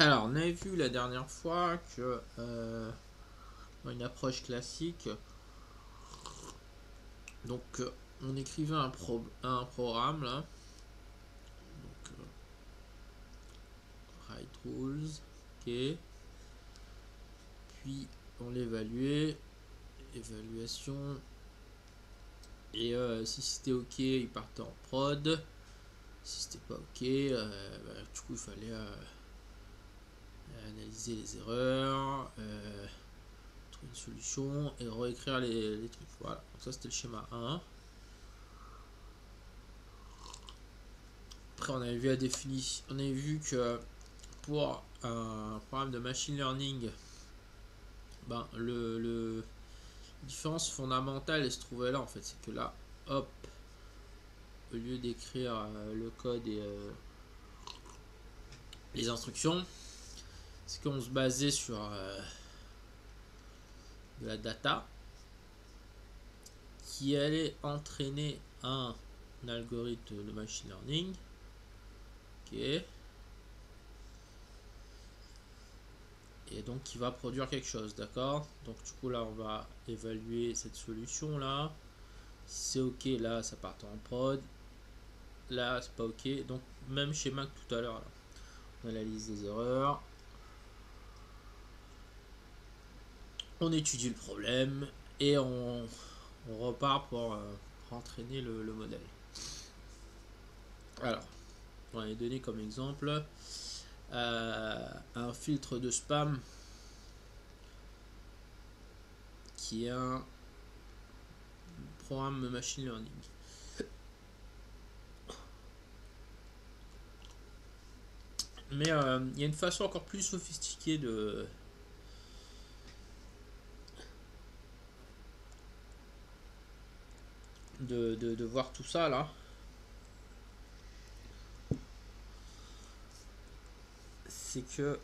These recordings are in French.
Alors, on avait vu la dernière fois que dans une approche classique, donc on écrivait un programme là, donc write rules, ok, puis on l'évaluait, évaluation, et si c'était ok, il partait en prod. Si c'était pas ok, du coup il fallait analyser les erreurs, trouver une solution et réécrire les trucs. Voilà, donc ça c'était le schéma 1. Après on avait vu la définition, on avait vu que pour un programme de machine learning, ben, le différence fondamentale elle se trouvait là en fait, c'est que là, hop, au lieu d'écrire le code et les instructions, c'est qu'on se basait sur de la data qui allait entraîner un algorithme de machine learning. Ok. Et donc qui va produire quelque chose, d'accord. Donc du coup là on va évaluer cette solution là. Si c'est ok, là ça part en prod. Là c'est pas ok. Donc même schéma que tout à l'heure. On analyse les erreurs. On étudie le problème. Et on repart pour entraîner le modèle. Alors, on va donner comme exemple un filtre de spam qui est un programme machine learning. Mais il y a une façon encore plus sophistiquée de voir tout ça là. C'est que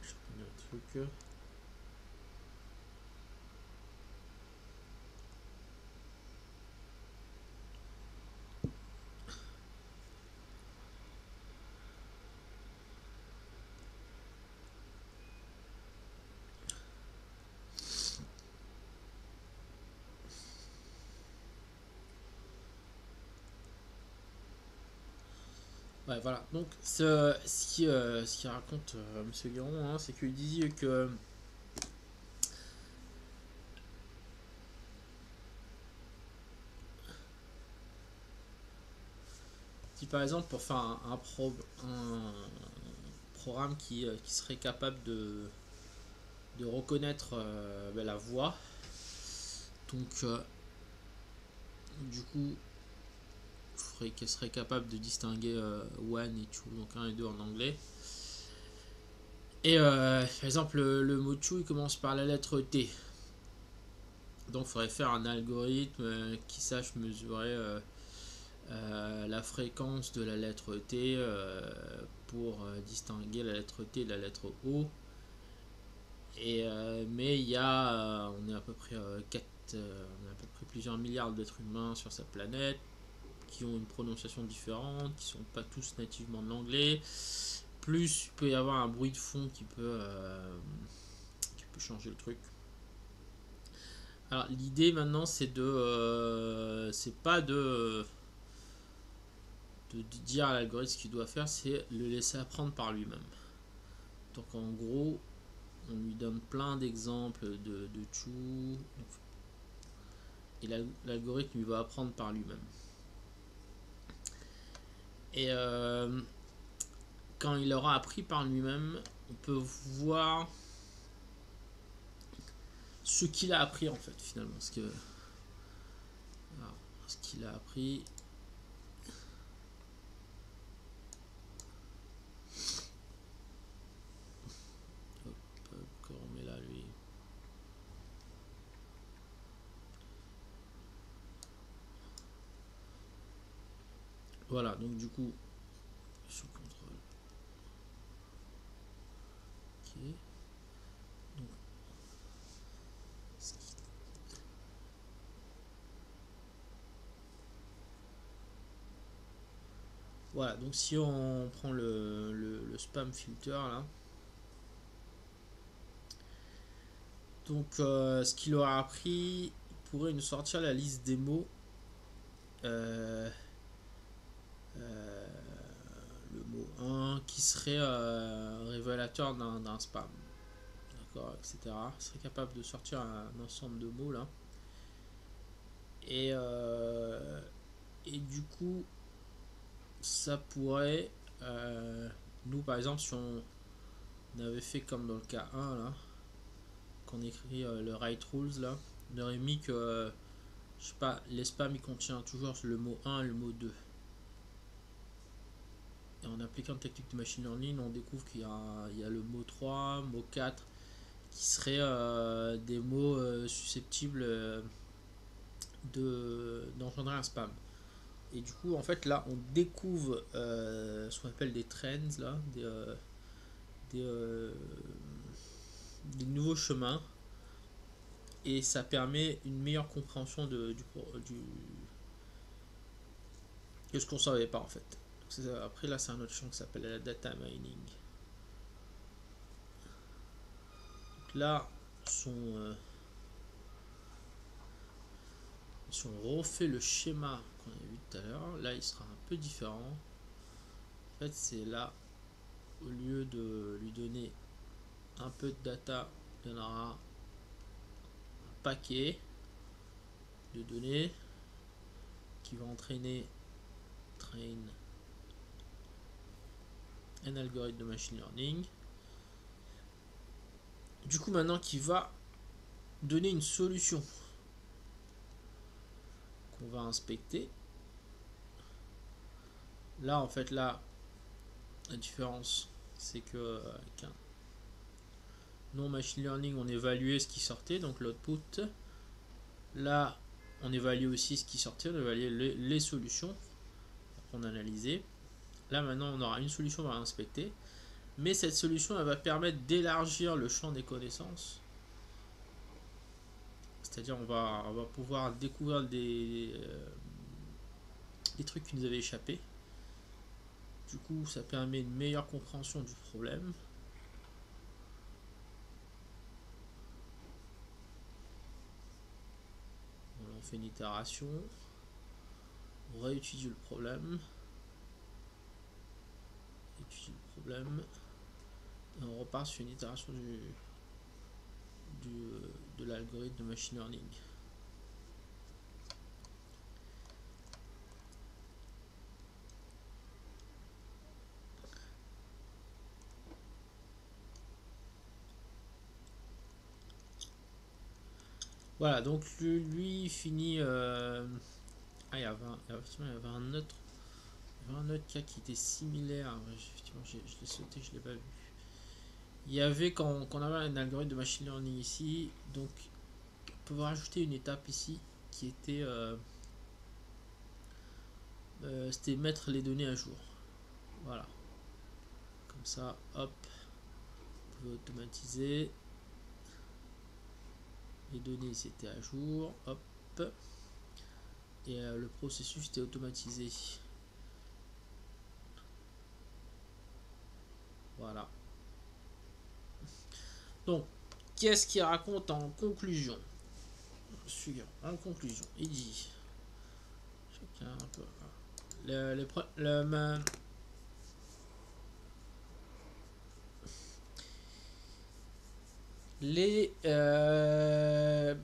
je connais un truc. Ouais, voilà. Donc, ce qui raconte Monsieur Guéron, hein, c'est qu'il disait que si par exemple pour faire un programme qui serait capable de reconnaître la voix, donc du coup, qu'elle serait capable de distinguer one et two, donc un et deux en anglais. Et par exemple, le mot two il commence par la lettre T. Donc il faudrait faire un algorithme qui sache mesurer la fréquence de la lettre T pour distinguer la lettre T de la lettre O. Et, mais il y a, on est à peu près on est à peu près plusieurs milliards d'êtres humains sur cette planète qui ont une prononciation différente, qui sont pas tous nativement de l'anglais. Plus il peut y avoir un bruit de fond qui peut changer le truc. Alors l'idée maintenant c'est pas de dire à l'algorithme ce qu'il doit faire, c'est le laisser apprendre par lui-même. Donc en gros, on lui donne plein d'exemples de chou et l'algorithme lui va apprendre par lui-même. Et quand il aura appris par lui-même, on peut voir ce qu'il a appris en fait finalement. Ce qu'il a appris. Hop, hop, on met là lui. Voilà, donc du coup, sous contrôle. Ok. Donc, Voilà, donc si on prend le spam filter là, donc ce qu'il aura appris, il pourrait nous sortir la liste des mots, euh, euh, le mot 1 qui serait révélateur d'un spam, d'accord, etc. Il serait capable de sortir un ensemble de mots là. Et, euh, et du coup, ça pourrait, nous par exemple, si on avait fait comme dans le cas 1 là, qu'on écrit le write rules là, on aurait mis que, je sais pas, les spams il contient toujours le mot 1 et le mot 2. Et en appliquant une technique de machine learning, on découvre il y a le mot 3, mot 4, qui seraient des mots susceptibles d'engendrer un spam. Et du coup, en fait, là, on découvre ce qu'on appelle des trends, là, des, euh, des nouveaux chemins, et ça permet une meilleure compréhension de ce qu'on savait pas en fait. Après, là, c'est un autre champ qui s'appelle la data mining. Donc là, si on refait le schéma qu'on a vu tout à l'heure, là, il sera un peu différent. En fait, c'est là, au lieu de lui donner un peu de data, il donnera un paquet de données qui va entraîner train un algorithme de machine learning. Du coup, maintenant, qui va donner une solution qu'on va inspecter. Là, en fait, là, la différence, c'est que qu'un non machine learning, on évaluait ce qui sortait, donc l'output. Là, on évalue aussi ce qui sortait, on évalue les solutions qu'on analysait. Là, maintenant, on aura une solution à inspecter. Mais cette solution, elle va permettre d'élargir le champ des connaissances. C'est-à-dire, on va pouvoir découvrir des trucs qui nous avaient échappé. Du coup, ça permet une meilleure compréhension du problème. On fait une itération. On réétudie le problème. Étudie le problème. Et on repart sur une itération de l'algorithme de machine learning. Voilà, donc lui il finit. Ah, il y avait un autre cas qui était similaire. Effectivement, je l'ai sauté, je l'ai pas vu. Il y avait quand on avait un algorithme de machine learning ici, donc on peut rajouter une étape ici qui était c'était mettre les données à jour. Voilà. Comme ça, hop, on pouvait automatiser. Les données étaient à jour, hop. Et le processus était automatisé. Voilà. Donc, qu'est-ce qu'il raconte en conclusion? En conclusion, il dit chacun un peu. Les alors,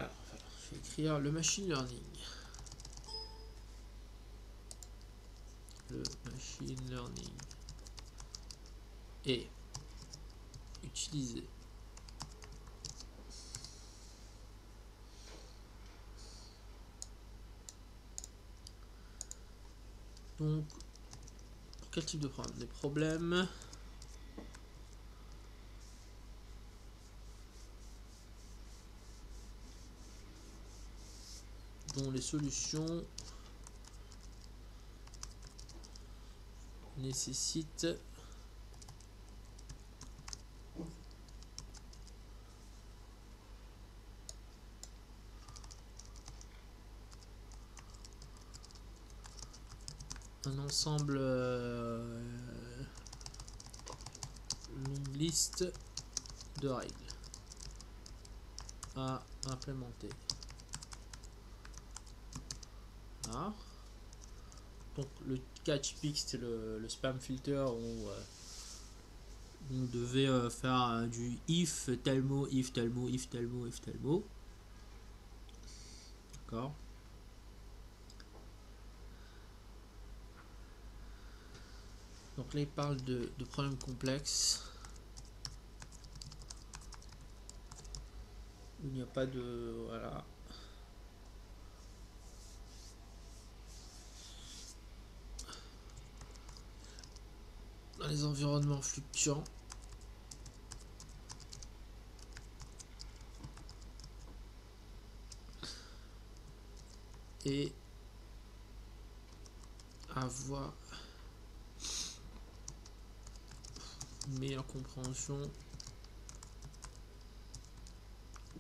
je vais écrire le machine learning. Le machine learning est utilisé donc pour quel type de problème? Des problèmes dont les solutions nécessitent un ensemble longue liste de règles à implémenter. Voilà. Donc le cas typique c'était le spam filter où on devait faire du if tel mot, if tel mot, if tel mot, if tel mot. D'accord. Donc là il parle de problèmes complexes. Il n'y a pas de... Voilà. Dans les environnements fluctuants. Et avoir une meilleure compréhension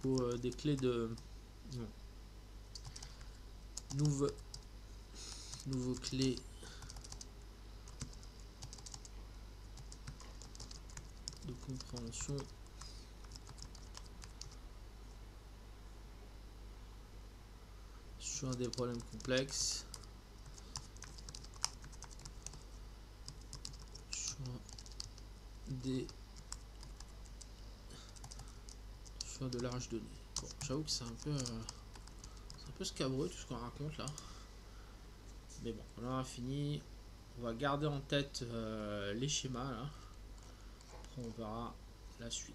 ou des clés de... Non. Nouveaux clés de compréhension sur des problèmes complexes, sur de larges données. Bon, j'avoue que c'est un peu scabreux tout ce qu'on raconte là, mais bon, on aura fini. On va garder en tête les schémas là. Après on verra la suite.